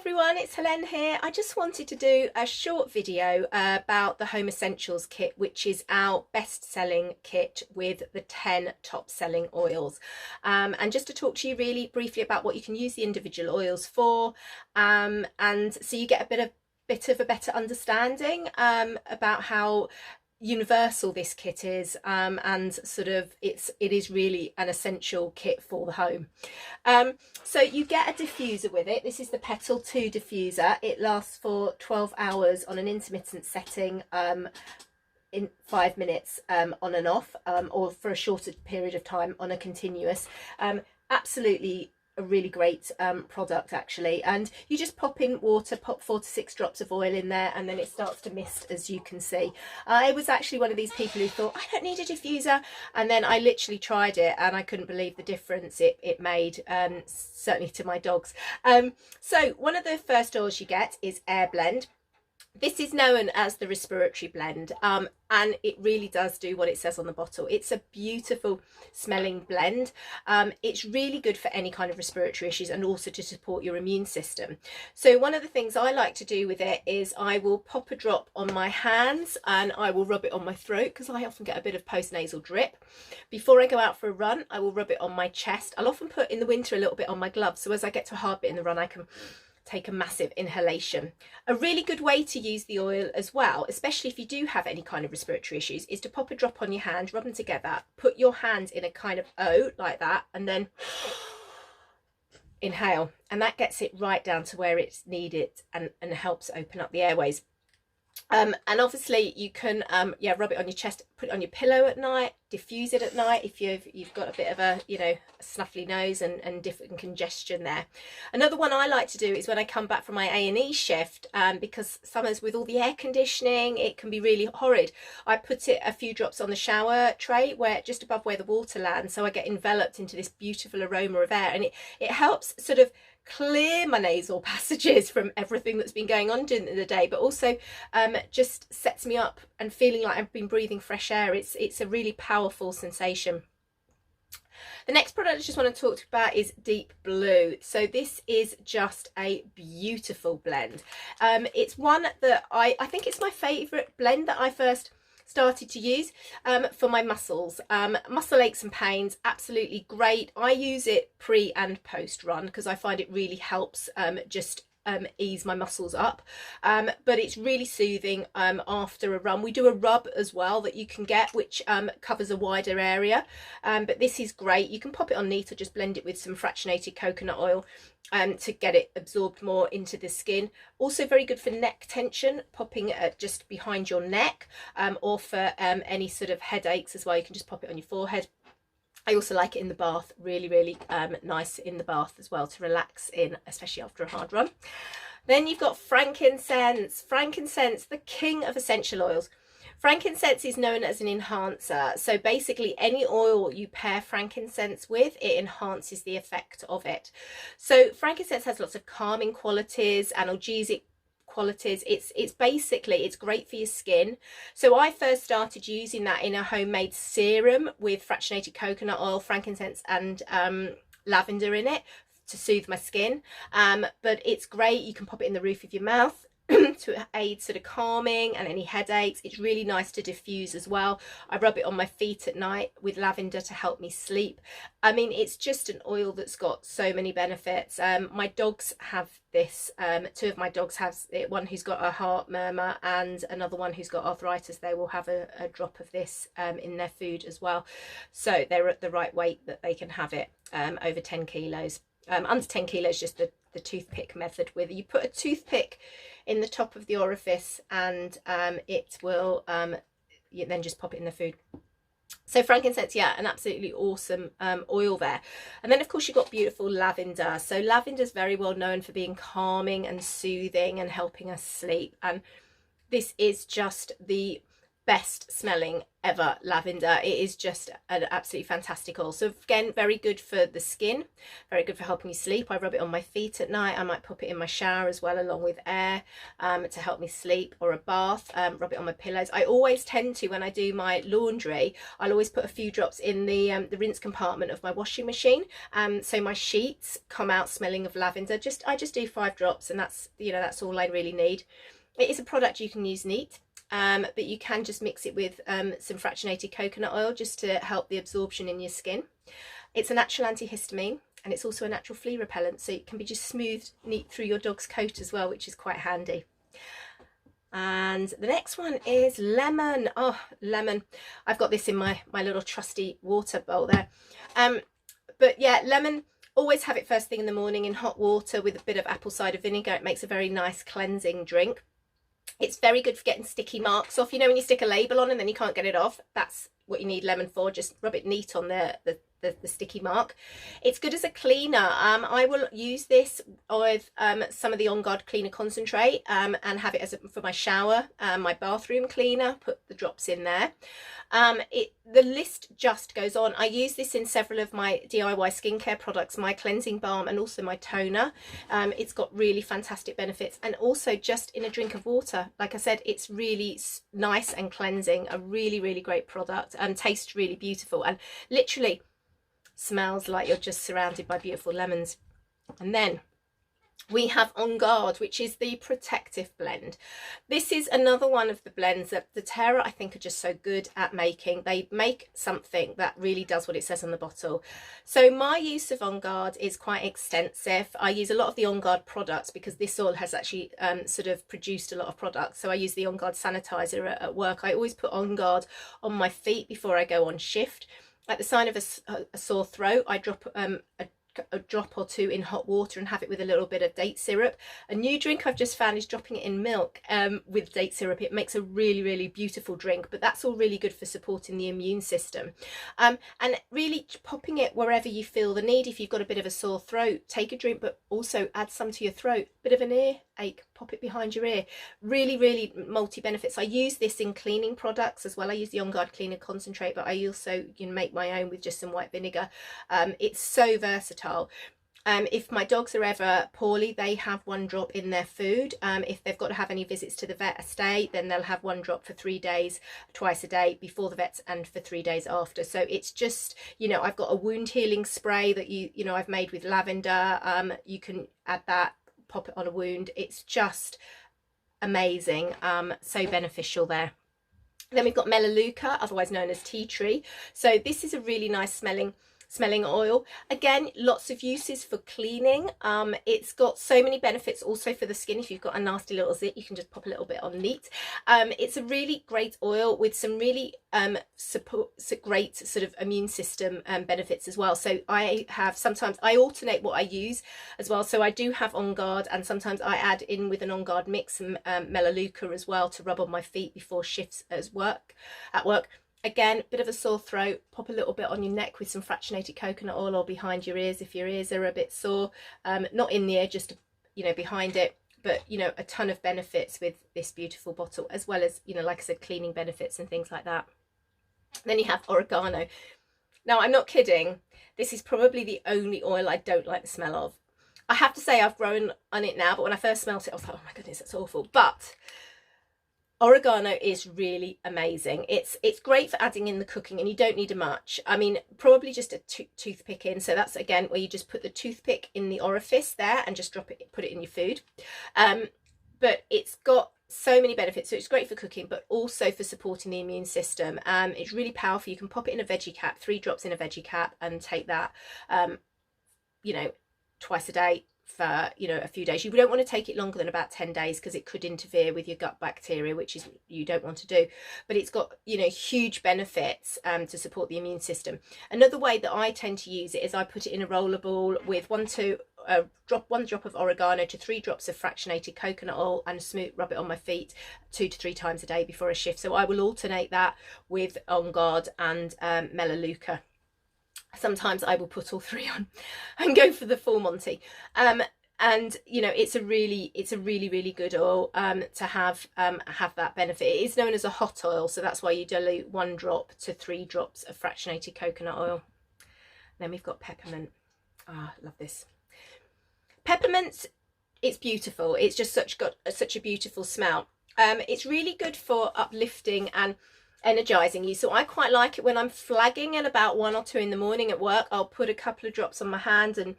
everyone, it's Helene here. I just wanted to do a short video about the Home Essentials kit, which is our best-selling kit with the 10 top-selling oils. And just to talk to you really briefly about what you can use the individual oils for, and so you get a bit of a better understanding about how universal this kit is, and sort of it is really an essential kit for the home. So you get a diffuser with it. This is the Petal 2 diffuser. It lasts for 12 hours on an intermittent setting, in 5 minutes on and off, or for a shorter period of time on a continuous. Absolutely a really great product actually, and you just pop in water, pop 4 to 6 drops of oil in there, and then it starts to mist, as you can see. I was actually one of these people who thought I don't need a diffuser, and then I literally tried it and I couldn't believe the difference it made, certainly to my dogs. So one of the first oils you get is Air Blend. This is known as the respiratory blend, and it really does do what it says on the bottle. It's a beautiful smelling blend. It's really good for any kind of respiratory issues and also to support your immune system. So one of the things I like to do with it is I will pop a drop on my hands and I will rub it on my throat, because I often get a bit of post-nasal drip. Before I go out for a run, I will rub it on my chest. I'll often put in the winter a little bit on my gloves, so as I get to a hard bit in the run I can take a massive inhalation. A really good way to use the oil as well, especially if you do have any kind of respiratory issues, is to pop a drop on your hand, rub them together, put your hands in a kind of O like that, and then inhale, and that gets it right down to where it's needed and helps open up the airways. And obviously you can rub it on your chest, put it on your pillow at night, diffuse it at night if you've got a bit of a snuffly nose and different congestion there. Another one I like to do is when I come back from my A&E shift, because summers with all the air conditioning it can be really horrid. I put it a few drops on the shower tray, where just above where the water lands, so I get enveloped into this beautiful aroma of air, and it helps sort of clear my nasal passages from everything that's been going on during the day, but also just sets me up and feeling like I've been breathing fresh air. It's a really powerful sensation. The next product I just want to talk about is Deep Blue. So this is just a beautiful blend. It's one that I think it's my favourite blend that I first started to use for my muscles, muscle aches and pains. Absolutely great. I use it pre and post run because I find it really helps just ease my muscles up, but it's really soothing after a run. We do a rub as well that you can get, which covers a wider area, but this is great. You can pop it on neat or just blend it with some fractionated coconut oil to get it absorbed more into the skin. Also very good for neck tension, popping it just behind your neck, or for any sort of headaches as well. You can just pop it on your forehead. I also like it in the bath, really nice in the bath as well to relax in, especially after a hard run. Then you've got frankincense. Frankincense, the king of essential oils. Frankincense is known as an enhancer. So basically any oil you pair frankincense with, it enhances the effect of it. So frankincense has lots of calming qualities, analgesic qualities. It's basically, it's great for your skin. So I first started using that in a homemade serum with fractionated coconut oil, frankincense and lavender in it to soothe my skin, but it's great. You can pop it in the roof of your mouth to aid sort of calming and any headaches. It's really nice to diffuse as well. I rub it on my feet at night with lavender to help me sleep. I mean, it's just an oil that's got so many benefits. My dogs have this. 2 of my dogs have it, one who's got a heart murmur and another one who's got arthritis. They will have a drop of this in their food as well, so they're at the right weight that they can have it. Over 10 kilos, under 10 kilos, just the toothpick method, where you put a toothpick in the top of the orifice and it will you then just pop it in the food. So frankincense, yeah, an absolutely awesome oil there. And then of course you've got beautiful lavender. So lavender is very well known for being calming and soothing and helping us sleep, and this is just the best smelling ever lavender. It is just an absolutely fantastic oil. So again, very good for the skin, very good for helping you sleep. I rub it on my feet at night. I might pop it in my shower as well, along with air, to help me sleep, or a bath. Rub it on my pillows. I always tend to, when I do my laundry, I'll always put a few drops in the rinse compartment of my washing machine, so my sheets come out smelling of lavender. I just do 5 drops, and that's, you know, that's all I really need. It is a product you can use neat. But you can just mix it with some fractionated coconut oil just to help the absorption in your skin. It's a natural antihistamine, and it's also a natural flea repellent, so it can be just smoothed neat through your dog's coat as well, which is quite handy. And the next one is lemon. Oh, lemon. I've got this in my little trusty water bowl there. But yeah, lemon, always have it first thing in the morning in hot water with a bit of apple cider vinegar. It makes a very nice cleansing drink. It's very good for getting sticky marks off. You know, when you stick a label on and then you can't get it off, that's what you need lemon for. Just rub it neat on the sticky mark. It's good as a cleaner. I will use this with some of the Onguard cleaner concentrate, and have it for my shower, my bathroom cleaner, put the drops in there. The list just goes on. I use this in several of my DIY skincare products, my cleansing balm and also my toner. It's got really fantastic benefits, and also just in a drink of water. Like I said, it's really nice and cleansing, a really, really great product, and tastes really beautiful, and literally smells like you're just surrounded by beautiful lemons. And then we have Onguard, which is the protective blend. This is another one of the blends that the Terra, I think, are just so good at making. They make something that really does what it says on the bottle. So my use of Onguard is quite extensive. I use a lot of the Onguard products because this oil has actually sort of produced a lot of products. So I use the Onguard sanitizer at work. I always put Onguard on my feet before I go on shift. At the sign of a sore throat, I drop a drop or two in hot water and have it with a little bit of date syrup. A new drink I've just found is dropping it in milk with date syrup. It makes a really, really beautiful drink, but that's all really good for supporting the immune system. And really popping it wherever you feel the need. If you've got a bit of a sore throat, take a drink, but also add some to your throat. Bit of an earache, pop it behind your ear. Really, really multi benefits. I use this in cleaning products as well. I use the Onguard cleaner concentrate, but I also make my own with just some white vinegar. It's so versatile. If my dogs are ever poorly, they have 1 drop in their food. If they've got to have any visits to the vet estate, then they'll have 1 drop for 3 days, twice a day before the vets and for 3 days after. So it's just, I've got a wound healing spray that I've made with lavender. You can add that, pop it on a wound. It's just amazing. So beneficial there. Then we've got Melaleuca, otherwise known as tea tree. So this is a really nice smelling oil. Again, lots of uses for cleaning. It's got so many benefits also for the skin. If you've got a nasty little zit, you can just pop a little bit on neat. It's a really great oil with some really great sort of immune system benefits as well. So sometimes I alternate what I use as well. So I do have Onguard, and sometimes I add in with an Onguard mix some Melaleuca as well to rub on my feet before shifts at work. Again, bit of a sore throat, pop a little bit on your neck with some fractionated coconut oil, or behind your ears if your ears are a bit sore. Not in the ear, just behind it. But a ton of benefits with this beautiful bottle, as well as like I said, cleaning benefits and things like that. Then you have Oregano. Now, I'm not kidding. This is probably the only oil I don't like the smell of. I have to say I've grown on it now, but when I first smelt it, I was like, oh my goodness, that's awful. But Oregano is really amazing. It's great for adding in the cooking, and you don't need much. I mean, probably just a toothpick in. So that's again where you just put the toothpick in the orifice there and just put it in your food. But it's got so many benefits. So it's great for cooking, but also for supporting the immune system. It's really powerful. You can pop it in a veggie cap, 3 drops in a veggie cap, and take that twice a day for a few days. You don't want to take it longer than about 10 days because it could interfere with your gut bacteria, which is you don't want to do. But it's got huge benefits to support the immune system. Another way that I tend to use it is I put it in a roller ball with 1 drop of oregano to 3 drops of fractionated coconut oil, and rub it on my feet 2 to 3 times a day before a shift. So I will alternate that with Onguard and Melaleuca. Sometimes I will put all 3 on and go for the full Monty. And you know, it's a really really good oil to have that benefit. It is known as a hot oil, so that's why you dilute 1 drop to 3 drops of fractionated coconut oil. Then we've got peppermint. Ah, I love this. Peppermint, it's beautiful. It's just got such a beautiful smell. It's really good for uplifting and energizing you. So I quite like it when I'm flagging at about 1 or 2 in the morning at work. I'll put a couple of drops on my hand and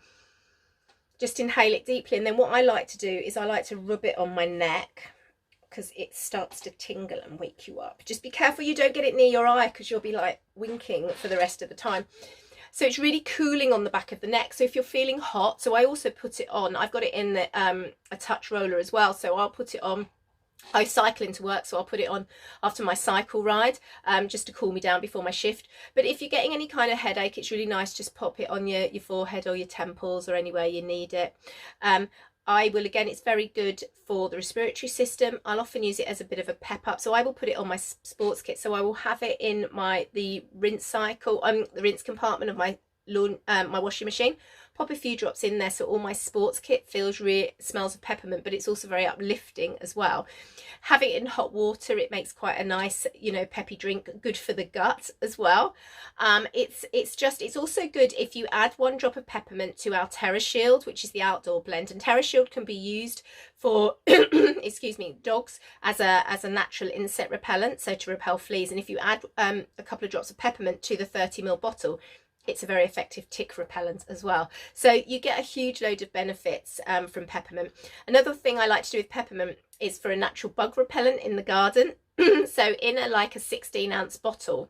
just inhale it deeply. And then what I like to do is I like to rub it on my neck, because it starts to tingle and wake you up. Just be careful you don't get it near your eye, because you'll be like winking for the rest of the time. So it's really cooling on the back of the neck. So if you're feeling hot, so I also put it on, I've got it in the, a touch roller as well. So I'll put it on. I cycle into work, so I'll put it on after my cycle ride, just to cool me down before my shift. But if you're getting any kind of headache, it's really nice, just pop it on your forehead or your temples or anywhere you need it. I will, again, it's very good for the respiratory system. I'll often use it as a bit of a pep up, so I will put it on my sports kit. So I will have it in the rinse cycle, the rinse compartment of my my washing machine. Pop a few drops in there, so all my sports kit smells of peppermint, but it's also very uplifting as well. Having it in hot water, it makes quite a nice, you know, peppy drink, good for the gut as well. It's also good if you add 1 drop of peppermint to our Terra Shield, which is the outdoor blend. And Terra Shield can be used for excuse me, dogs as a natural insect repellent, so to repel fleas. And if you add a couple of drops of peppermint to the 30ml bottle, it's a very effective tick repellent as well. So you get a huge load of benefits from peppermint. Another thing I like to do with peppermint is for a natural bug repellent in the garden. So in a 16-ounce bottle,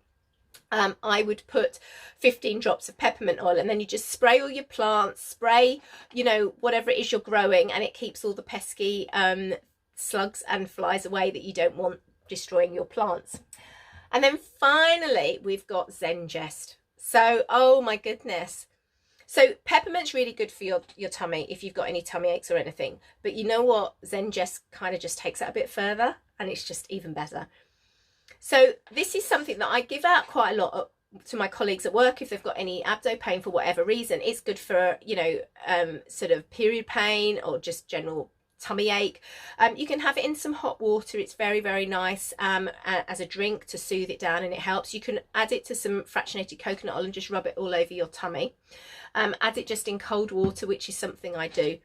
I would put 15 drops of peppermint oil, and then you just spray all your plants, spray, you know, whatever it is you're growing, and it keeps all the pesky slugs and flies away that you don't want destroying your plants. And then finally, we've got Zengest. So, oh my goodness. So peppermint's really good for your tummy if you've got any tummy aches or anything. But you know what? Zengest kind of just takes it a bit further, and it's just even better. So this is something that I give out quite a lot to my colleagues at work if they've got any abdo pain for whatever reason. It's good for, you know, sort of period pain or just general tummy ache. You can have it in some hot water. It's very, very nice as a drink to soothe it down, and it helps. You can add it to some fractionated coconut oil and just rub it all over your tummy. Add it just in cold water, which is something I do.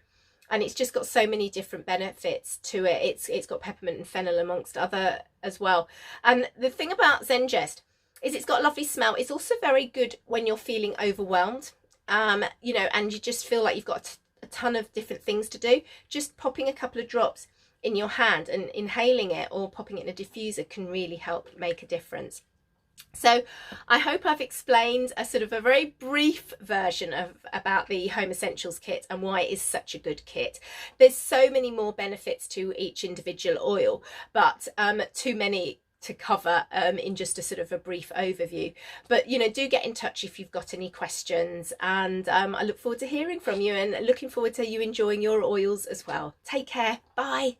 And it's just got so many different benefits to it. It's got peppermint and fennel amongst other as well. And the thing about Zengest is it's got a lovely smell. It's also very good when you're feeling overwhelmed, you know, and you just feel like you've got a ton of different things to do. Just popping a couple of drops in your hand and inhaling it, or popping it in a diffuser, can really help make a difference. So I hope I've explained a sort of a very brief version about the Home Essentials kit and why it is such a good kit. There's so many more benefits to each individual oil, but too many to cover in just a sort of a brief overview. But you know, do get in touch if you've got any questions, and I look forward to hearing from you, and looking forward to you enjoying your oils as well. Take care. Bye.